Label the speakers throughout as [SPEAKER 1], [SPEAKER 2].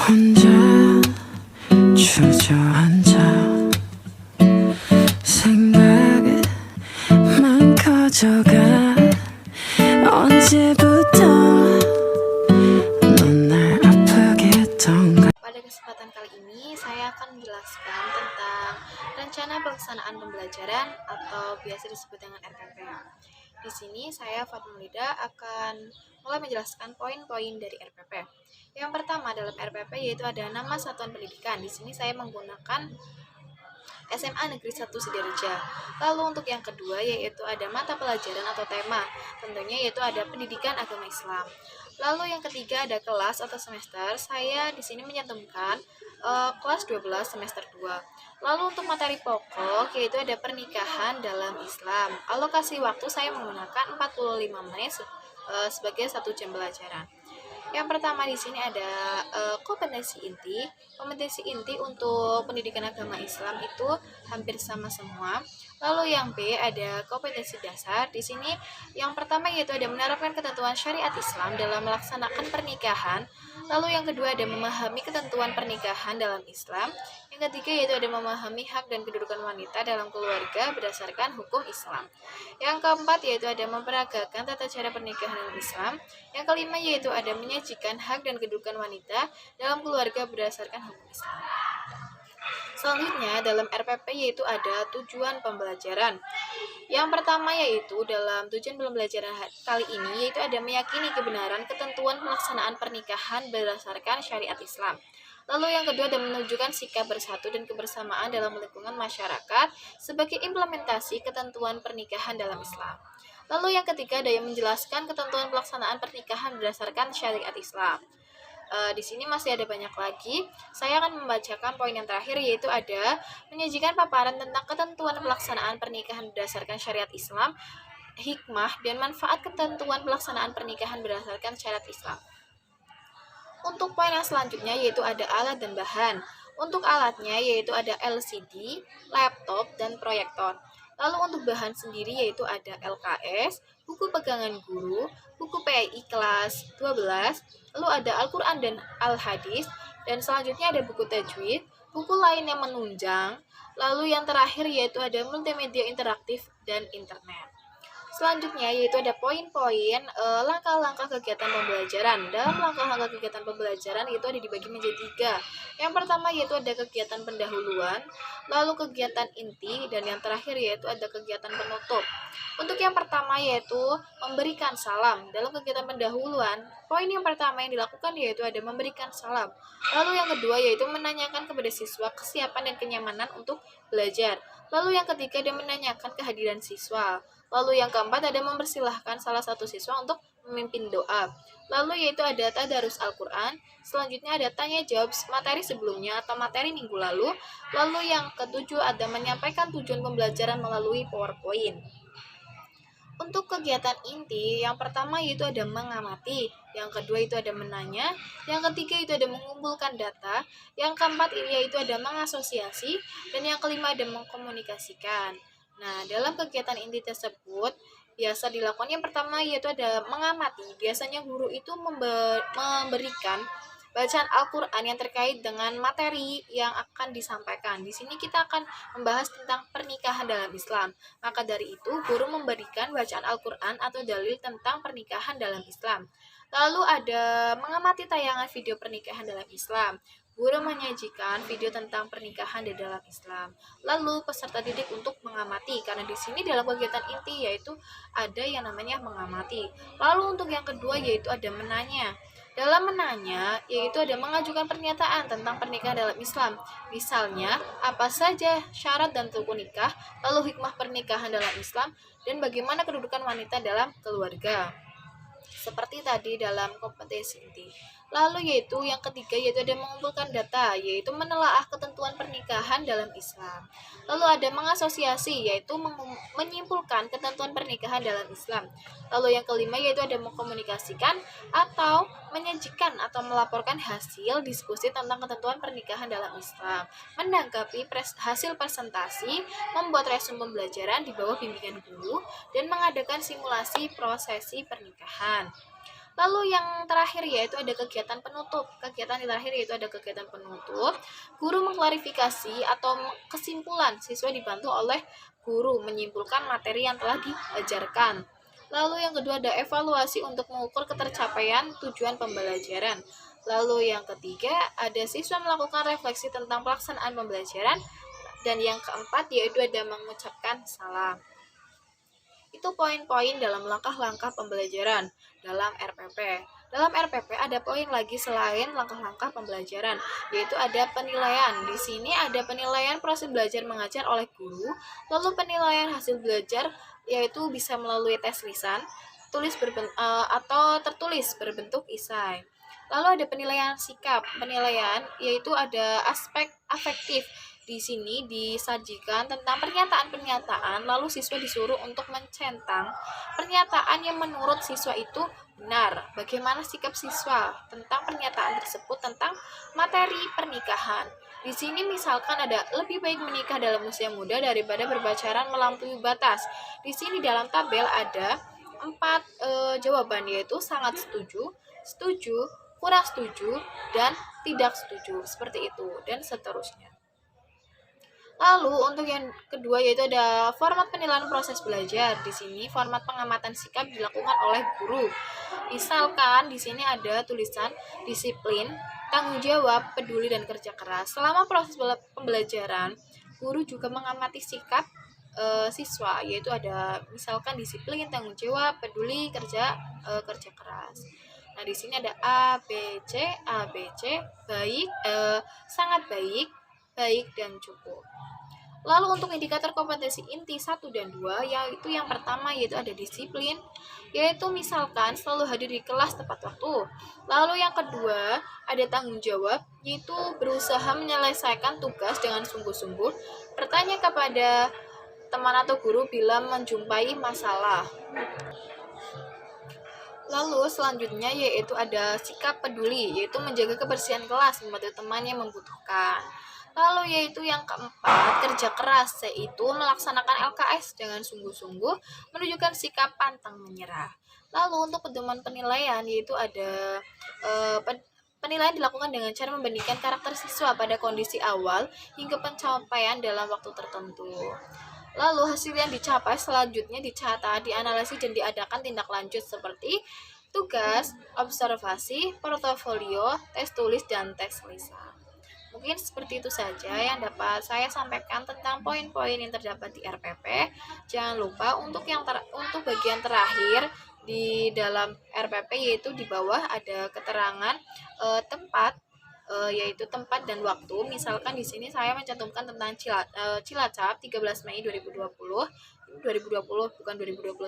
[SPEAKER 1] 혼자 주저앉아 생각만 커져가 언제부터 넌 날 아프게 했던가.
[SPEAKER 2] Pada kesempatan kali ini saya akan menjelaskan tentang rencana pelaksanaan pembelajaran atau biasa disebut dengan RPP. Di sini saya Fatmulida akan mulai menjelaskan poin-poin dari RPP. Yang pertama dalam RPP yaitu ada nama satuan pendidikan. Di sini saya menggunakan SMA Negeri 1 Sidoarjo. Lalu untuk yang kedua yaitu ada mata pelajaran atau tema. Tentunya yaitu ada pendidikan agama Islam. Lalu yang ketiga ada kelas atau semester. Saya di sini menyantumkan kelas 12 semester 2. Lalu untuk materi pokok yaitu ada pernikahan dalam Islam. Alokasi waktu saya menggunakan 45 menit sebagai 1 jam pelajaran. Yang pertama di sini ada kompetensi inti. Kompetensi inti untuk pendidikan agama Islam itu hampir sama semua. Lalu yang B ada kompetensi dasar. Di sini yang pertama yaitu ada menerapkan ketentuan syariat Islam dalam melaksanakan pernikahan. Lalu yang kedua ada memahami ketentuan pernikahan dalam Islam. Yang ketiga yaitu ada memahami hak dan kedudukan wanita dalam keluarga berdasarkan hukum Islam. Yang keempat yaitu ada memperagakan tata cara pernikahan dalam Islam. Yang kelima yaitu ada menyajikan hak dan kedudukan wanita dalam keluarga berdasarkan hukum Islam. Selanjutnya dalam RPP yaitu ada tujuan pembelajaran. Yang pertama yaitu dalam tujuan pembelajaran kali ini yaitu ada meyakini kebenaran ketentuan pelaksanaan pernikahan berdasarkan syariat Islam. Lalu yang kedua ada menunjukkan sikap bersatu dan kebersamaan dalam lingkungan masyarakat sebagai implementasi ketentuan pernikahan dalam Islam. Lalu yang ketiga ada yang menjelaskan ketentuan pelaksanaan pernikahan berdasarkan syariat Islam. Di sini masih ada banyak lagi. Saya akan membacakan poin yang terakhir yaitu ada menyajikan paparan tentang ketentuan pelaksanaan pernikahan berdasarkan syariat Islam, hikmah dan manfaat ketentuan pelaksanaan pernikahan berdasarkan syariat Islam. Untuk poin yang selanjutnya yaitu ada alat dan bahan. Untuk alatnya yaitu ada LCD, laptop, dan proyektor. Lalu untuk bahan sendiri yaitu ada LKS, buku pegangan guru, buku PAI kelas 12, lalu ada Al-Quran dan Al-Hadis, dan selanjutnya ada buku tajwid, buku lain yang menunjang, lalu yang terakhir yaitu ada multimedia interaktif dan internet. Selanjutnya yaitu ada poin-poin langkah-langkah kegiatan pembelajaran. Dalam langkah-langkah kegiatan pembelajaran itu ada dibagi menjadi 3. Yang pertama yaitu ada kegiatan pendahuluan, lalu kegiatan inti, dan yang terakhir yaitu ada kegiatan penutup. Untuk yang pertama yaitu memberikan salam. Dalam kegiatan pendahuluan, poin yang pertama yang dilakukan yaitu ada memberikan salam. Lalu yang kedua yaitu menanyakan kepada siswa kesiapan dan kenyamanan untuk belajar. Lalu yang ketiga ada menanyakan kehadiran siswa. Lalu yang keempat ada mempersilahkan salah satu siswa untuk memimpin doa. Lalu yaitu ada tadarus Al-Quran. Selanjutnya ada tanya jawab materi sebelumnya atau materi minggu lalu. Lalu yang ketujuh ada menyampaikan tujuan pembelajaran melalui PowerPoint. Untuk kegiatan inti, yang pertama yaitu ada mengamati, yang kedua itu ada menanya, yang ketiga itu ada mengumpulkan data, yang keempat ini yaitu ada mengasosiasi, dan yang kelima ada mengkomunikasikan. Nah, dalam kegiatan inti tersebut, biasa dilakukan yang pertama yaitu ada mengamati. Biasanya guru itu memberikan bacaan Al-Quran yang terkait dengan materi yang akan disampaikan. Di sini kita akan membahas tentang pernikahan dalam Islam. Maka dari itu, guru memberikan bacaan Al-Quran atau dalil tentang pernikahan dalam Islam. Lalu ada mengamati tayangan video pernikahan dalam Islam. Guru menyajikan video tentang pernikahan di dalam Islam. Lalu peserta didik untuk mengamati, karena di sini dalam kegiatan inti yaitu ada yang namanya mengamati. Lalu untuk yang kedua yaitu ada menanya. Dalam menanya, yaitu ada mengajukan pernyataan tentang pernikahan dalam Islam. Misalnya, apa saja syarat dan rukun nikah, lalu hikmah pernikahan dalam Islam, dan bagaimana kedudukan wanita dalam keluarga. Seperti tadi dalam kompetensi inti. Lalu yaitu yang ketiga yaitu ada mengumpulkan data, yaitu menelaah ketentuan pernikahan dalam Islam. Lalu ada mengasosiasi, yaitu menyimpulkan ketentuan pernikahan dalam Islam. Lalu yang kelima yaitu ada mengkomunikasikan atau menyajikan atau melaporkan hasil diskusi tentang ketentuan pernikahan dalam Islam. Menanggapi hasil presentasi, membuat resume pembelajaran di bawah bimbingan guru, dan mengadakan simulasi prosesi pernikahan. Lalu yang terakhir yaitu ada kegiatan penutup. Kegiatan yang terakhir yaitu ada kegiatan penutup. Guru mengklarifikasi atau kesimpulan. Siswa dibantu oleh guru menyimpulkan materi yang telah diajarkan. Lalu yang kedua ada evaluasi untuk mengukur ketercapaian tujuan pembelajaran. Lalu yang ketiga ada siswa melakukan refleksi tentang pelaksanaan pembelajaran. Dan yang keempat yaitu ada mengucapkan salam. Itu poin-poin dalam langkah-langkah pembelajaran dalam RPP. Dalam RPP ada poin lagi selain langkah-langkah pembelajaran, yaitu ada penilaian. Di sini ada penilaian proses belajar mengajar oleh guru, lalu penilaian hasil belajar yaitu bisa melalui tes lisan, atau tertulis berbentuk esai. Lalu ada penilaian sikap. Penilaian yaitu ada aspek afektif. Di sini disajikan tentang pernyataan-pernyataan, lalu siswa disuruh untuk mencentang pernyataan yang menurut siswa itu benar. Bagaimana sikap siswa tentang pernyataan tersebut tentang materi pernikahan. Di sini misalkan ada lebih baik menikah dalam usia muda daripada berpacaran melampaui batas. Di sini dalam tabel ada 4 jawaban, yaitu sangat setuju, setuju, kurang setuju, dan tidak setuju. Seperti itu dan seterusnya. Lalu untuk yang kedua yaitu ada format penilaian proses belajar. Di sini format pengamatan sikap dilakukan oleh guru. Misalkan di sini ada tulisan disiplin, tanggung jawab, peduli dan kerja keras. Selama proses pembelajaran, guru juga mengamati sikap siswa, yaitu ada misalkan disiplin, tanggung jawab, peduli, kerja keras. Nah, di sini ada A, B, C, baik, sangat baik, baik dan cukup. Lalu untuk indikator kompetensi inti 1 dan 2, yaitu yang pertama yaitu ada disiplin, yaitu misalkan selalu hadir di kelas tepat waktu. Lalu yang kedua ada tanggung jawab, yaitu berusaha menyelesaikan tugas dengan sungguh-sungguh, bertanya kepada teman atau guru bila menjumpai masalah. Lalu selanjutnya yaitu ada sikap peduli, yaitu menjaga kebersihan kelas, membantu teman yang membutuhkan. Lalu yaitu yang keempat, kerja keras, yaitu melaksanakan LKS dengan sungguh-sungguh, menunjukkan sikap pantang menyerah. Lalu untuk pedoman penilaian yaitu ada penilaian dilakukan dengan cara membandingkan karakter siswa pada kondisi awal hingga pencapaian dalam waktu tertentu. Lalu hasil yang dicapai selanjutnya dicatat, dianalisis dan diadakan tindak lanjut seperti tugas, observasi, portofolio, tes tulis, dan tes lisan. Mungkin seperti itu saja yang dapat saya sampaikan tentang poin-poin yang terdapat di RPP. Jangan lupa untuk untuk bagian terakhir di dalam RPP yaitu di bawah ada keterangan tempat, yaitu tempat dan waktu. Misalkan di sini saya mencantumkan tentang Cilacap 13 Mei 2020 bukan 2021.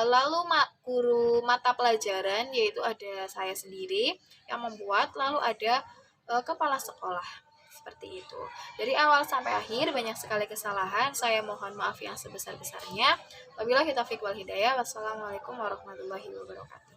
[SPEAKER 2] Lalu guru mata pelajaran yaitu ada saya sendiri yang membuat, lalu ada kepala sekolah. Seperti itu. Dari awal sampai akhir banyak sekali kesalahan. Saya mohon maaf yang sebesar-besarnya. Wabillahi taufiq wal hidayah. Wassalamualaikum warahmatullahi wabarakatuh.